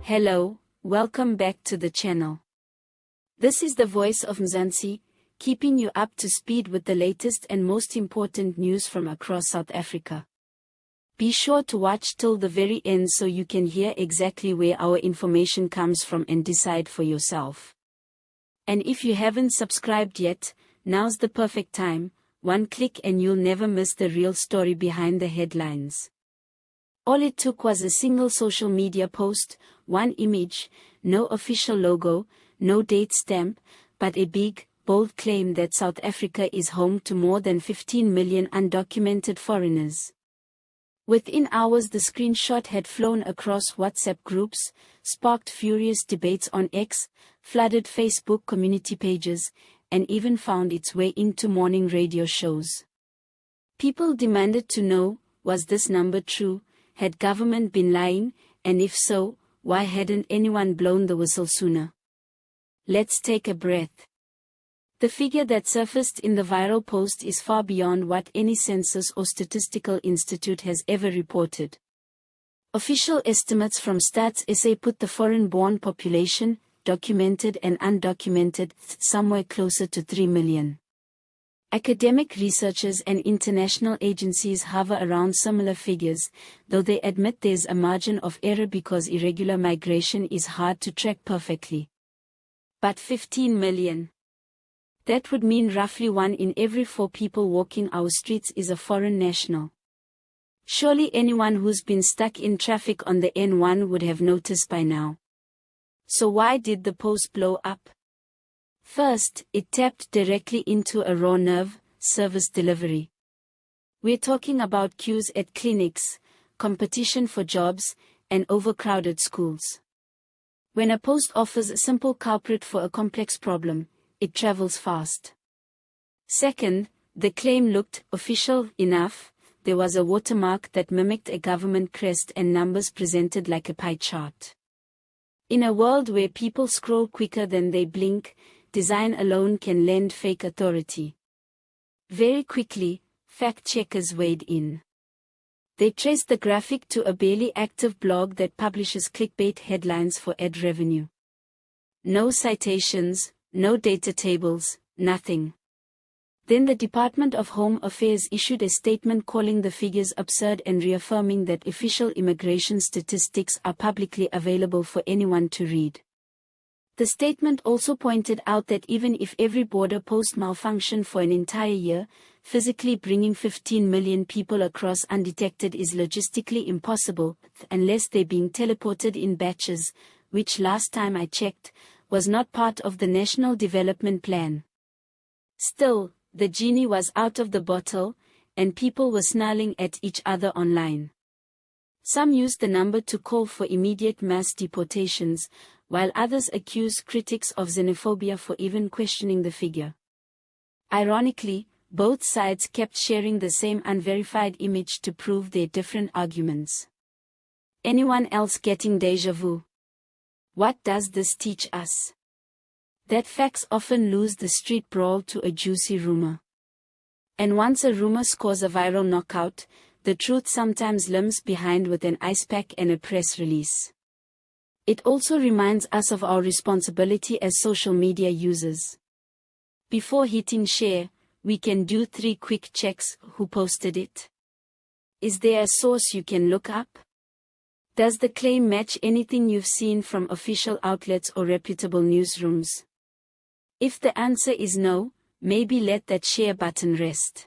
Hello, welcome back to the channel. This is the voice of Mzansi, keeping you up to speed with the latest and most important news from across South Africa. Be sure to watch till the very end so you can hear exactly where our information comes from and decide for yourself. And if you haven't subscribed yet, now's the perfect time. One click and you'll never miss the real story behind the headlines. All it took was a single social media post, one image, no official logo, no date stamp, but a big, bold claim that South Africa is home to more than 15 million undocumented foreigners. Within hours the screenshot had flown across WhatsApp groups, sparked furious debates on X, flooded Facebook community pages, and even found its way into morning radio shows. People demanded to know, was this number true? Had government been lying, and if so, why hadn't anyone blown the whistle sooner? Let's take a breath. The figure that surfaced in the viral post is far beyond what any census or statistical institute has ever reported. Official estimates from Stats SA put the foreign-born population, documented and undocumented, somewhere closer to 3 million. Academic researchers and international agencies hover around similar figures, though they admit there's a margin of error because irregular migration is hard to track perfectly. But 15 million. That would mean roughly 1 in every 4 people walking our streets is a foreign national. Surely anyone who's been stuck in traffic on the N1 would have noticed by now. So why did the post blow up? First, it tapped directly into a raw nerve: service delivery. We're talking about queues at clinics, competition for jobs, and overcrowded schools. When a post offers a simple culprit for a complex problem, it travels fast. Second, the claim looked official enough. There was a watermark that mimicked a government crest and numbers presented like a pie chart. In a world where people scroll quicker than they blink, design alone can lend fake authority. Very quickly, fact-checkers weighed in. They traced the graphic to a barely active blog that publishes clickbait headlines for ad revenue. No citations, no data tables, nothing. Then the Department of Home Affairs issued a statement calling the figures absurd and reaffirming that official immigration statistics are publicly available for anyone to read. The statement also pointed out that even if every border post malfunctioned for an entire year, physically bringing 15 million people across undetected is logistically impossible, unless they're being teleported in batches, which last time I checked, was not part of the National Development Plan. Still, the genie was out of the bottle, and people were snarling at each other online. Some used the number to call for immediate mass deportations, while others accused critics of xenophobia for even questioning the figure. Ironically, both sides kept sharing the same unverified image to prove their different arguments. Anyone else getting déjà vu? What does this teach us? That facts often lose the street brawl to a juicy rumor. And once a rumor scores a viral knockout, the truth sometimes limps behind with an ice pack and a press release. It also reminds us of our responsibility as social media users. Before hitting share, we can do 3 quick checks: who posted it? Is there a source you can look up? Does the claim match anything you've seen from official outlets or reputable newsrooms? If the answer is no, maybe let that share button rest.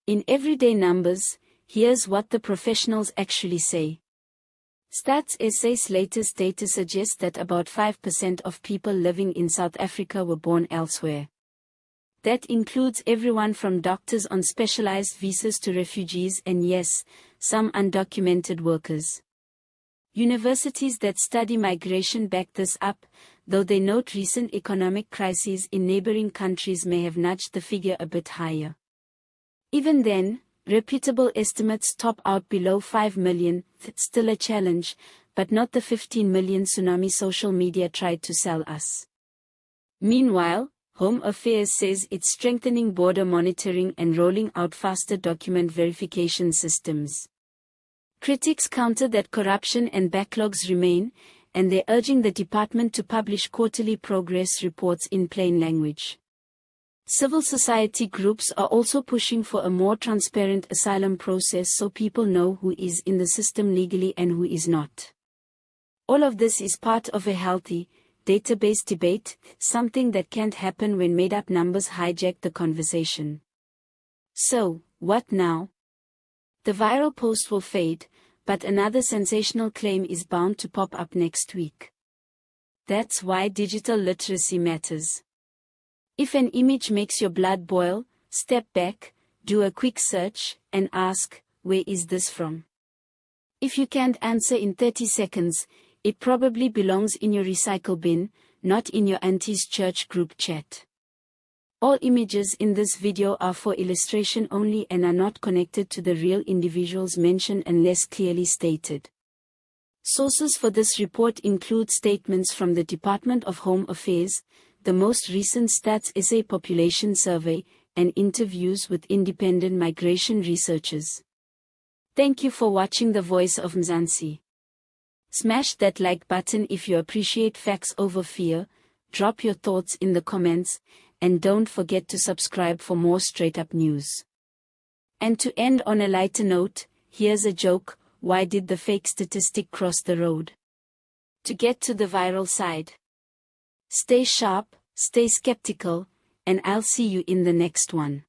In everyday numbers, here's what the professionals actually say. Stats SA's latest data suggests that about 5% of people living in South Africa were born elsewhere. That includes everyone from doctors on specialized visas to refugees and yes, some undocumented workers. Universities that study migration back this up, though they note recent economic crises in neighboring countries may have nudged the figure a bit higher. Even then, reputable estimates top out below 5 million, still a challenge, but not the 15 million tsunami social media tried to sell us. Meanwhile, Home Affairs says it's strengthening border monitoring and rolling out faster document verification systems. Critics counter that corruption and backlogs remain, and they're urging the department to publish quarterly progress reports in plain language. Civil society groups are also pushing for a more transparent asylum process so people know who is in the system legally and who is not. All of this is part of a healthy, database debate, something that can't happen when made-up numbers hijack the conversation. So, what now? The viral post will fade, but another sensational claim is bound to pop up next week. That's why digital literacy matters. If an image makes your blood boil, step back, do a quick search, and ask, where is this from? If you can't answer in 30 seconds, it probably belongs in your recycle bin, not in your auntie's church group chat. All images in this video are for illustration only and are not connected to the real individuals mentioned unless clearly stated. Sources for this report include statements from the Department of Home Affairs, the most recent Stats SA population survey, and interviews with independent migration researchers. Thank you for watching The Voice of Mzansi. Smash that like button if you appreciate facts over fear, drop your thoughts in the comments, and don't forget to subscribe for more straight-up news. And to end on a lighter note, here's a joke: why did the fake statistic cross the road? To get to the viral side. Stay sharp, stay skeptical, and I'll see you in the next one.